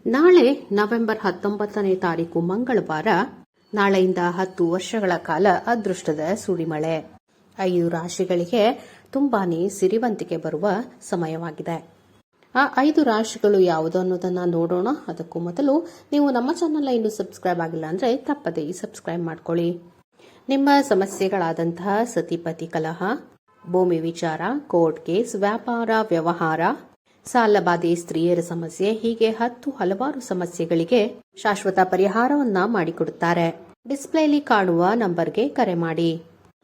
ನಾಳೆ ನವೆಂಬರ್ 19ನೇ ತಾರೀಕು ಮಂಗಳವಾರ, ನಾಳೆಯಿಂದ 10 ವರ್ಷಗಳ ಕಾಲ ಅದೃಷ್ಟದ ಸುರಿಮಳೆ. 5 ರಾಶಿಗಳಿಗೆ ತುಂಬಾನೇ ಸಿರಿವಂತಿಕೆ ಬರುವ ಸಮಯವಾಗಿದೆ. ಆ 5 ರಾಶಿಗಳು ಯಾವುದು ಅನ್ನೋದನ್ನ ನೋಡೋಣ. ಅದಕ್ಕೂ ಮೊದಲು ನೀವು ನಮ್ಮ ಚಾನೆಲ್ ಇನ್ನೂ ಸಬ್ಸ್ಕ್ರೈಬ್ ಆಗಿಲ್ಲ ಅಂದ್ರೆ ತಪ್ಪದೇ ಸಬ್ಸ್ಕ್ರೈಬ್ ಮಾಡ್ಕೊಳ್ಳಿ. ನಿಮ್ಮ ಸಮಸ್ಯೆಗಳಾದಂತಹ ಸತಿಪತಿ ಕಲಹ, ಭೂಮಿ ವಿಚಾರ, ಕೋರ್ಟ್ ಕೇಸ್, ವ್ಯಾಪಾರ ವ್ಯವಹಾರ, ಸಾಲಬಾಧೆ, ಸ್ತ್ರೀಯರ ಸಮಸ್ಯೆ, ಹೀಗೆ ಹಲವಾರು ಸಮಸ್ಯೆಗಳಿಗೆ ಶಾಶ್ವತ ಪರಿಹಾರವನ್ನ ಮಾಡಿಕೊಡುತ್ತಾರೆ. ಡಿಸ್ಪ್ಲೇಲಿ ಕಾಣುವ ನಂಬರ್ಗೆ ಕರೆ ಮಾಡಿ.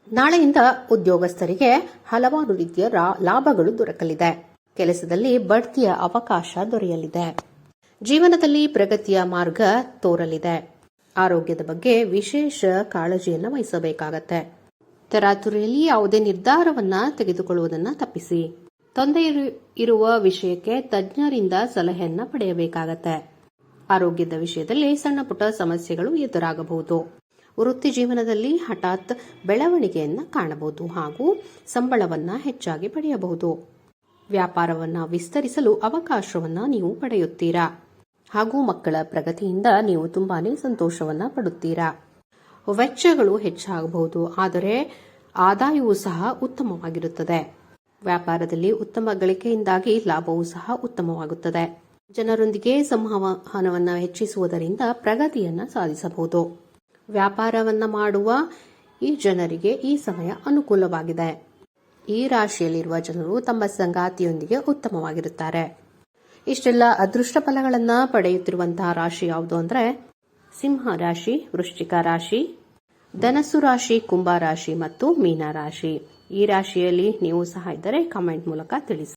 ನಾಳೆಯಿಂದ ಉದ್ಯೋಗಸ್ಥರಿಗೆ ಹಲವಾರು ರೀತಿಯ ಲಾಭಗಳು ದೊರಕಲಿದೆ. ಕೆಲಸದಲ್ಲಿ ಬಡ್ತಿಯ ಅವಕಾಶ ದೊರೆಯಲಿದೆ. ಜೀವನದಲ್ಲಿ ಪ್ರಗತಿಯ ಮಾರ್ಗ ತೋರಲಿದೆ. ಆರೋಗ್ಯದ ಬಗ್ಗೆ ವಿಶೇಷ ಕಾಳಜಿಯನ್ನು ವಹಿಸಬೇಕಾಗತ್ತೆ. ತರಾತುರಿಯಲ್ಲಿ ಯಾವುದೇ ನಿರ್ಧಾರವನ್ನ ತೆಗೆದುಕೊಳ್ಳುವುದನ್ನು ತಪ್ಪಿಸಿ. ತೊಂದರೆ ಇರುವ ವಿಷಯಕ್ಕೆ ತಜ್ಞರಿಂದ ಸಲಹೆಯನ್ನ ಪಡೆಯಬೇಕಾಗತ್ತೆ. ಆರೋಗ್ಯದ ವಿಷಯದಲ್ಲಿ ಸಣ್ಣ ಪುಟ್ಟ ಸಮಸ್ಯೆಗಳು ಎದುರಾಗಬಹುದು. ವೃತ್ತಿ ಜೀವನದಲ್ಲಿ ಹಠಾತ್ ಬೆಳವಣಿಗೆಯನ್ನ ಕಾಣಬಹುದು ಹಾಗೂ ಸಂಬಳವನ್ನ ಹೆಚ್ಚಾಗಿ ಪಡೆಯಬಹುದು. ವ್ಯಾಪಾರವನ್ನ ವಿಸ್ತರಿಸಲು ಅವಕಾಶವನ್ನ ನೀವು ಪಡೆಯುತ್ತೀರಾ ಹಾಗೂ ಮಕ್ಕಳ ಪ್ರಗತಿಯಿಂದ ನೀವು ತುಂಬಾನೇ ಸಂತೋಷವನ್ನ ಪಡುತ್ತೀರಾ. ವೆಚ್ಚಗಳು ಹೆಚ್ಚಾಗಬಹುದು, ಆದರೆ ಆದಾಯವೂ ಸಹ ಉತ್ತಮವಾಗಿರುತ್ತದೆ. ವ್ಯಾಪಾರದಲ್ಲಿ ಉತ್ತಮ ಗಳಿಕೆಯಿಂದಾಗಿ ಲಾಭವೂ ಸಹ ಉತ್ತಮವಾಗುತ್ತದೆ. ಜನರೊಂದಿಗೆ ಸಂವಹನವನ್ನು ಹೆಚ್ಚಿಸುವುದರಿಂದ ಪ್ರಗತಿಯನ್ನ ಸಾಧಿಸಬಹುದು. ವ್ಯಾಪಾರವನ್ನ ಮಾಡುವ ಈ ಜನರಿಗೆ ಈ ಸಮಯ ಅನುಕೂಲವಾಗಿದೆ. ಈ ರಾಶಿಯಲ್ಲಿರುವ ಜನರು ತಮ್ಮ ಸಂಗಾತಿಯೊಂದಿಗೆ ಉತ್ತಮವಾಗಿರುತ್ತಾರೆ. ಇಷ್ಟೆಲ್ಲ ಅದೃಷ್ಟ ಫಲಗಳನ್ನ ಪಡೆಯುತ್ತಿರುವಂತಹ ರಾಶಿ ಯಾವುದು ಅಂದ್ರೆ ಸಿಂಹ ರಾಶಿ, ವೃಶ್ಚಿಕ ರಾಶಿ, ಧನಸ್ಸು ರಾಶಿ, ಕುಂಭ ರಾಶಿ ಮತ್ತು ಮೀನ ರಾಶಿ. ಈ ರಾಶಿಯಲ್ಲಿ ನೀವು ಸಹ ಇದ್ದರೆ ಕಾಮೆಂಟ್ ಮೂಲಕ ತಿಳಿಸಿ.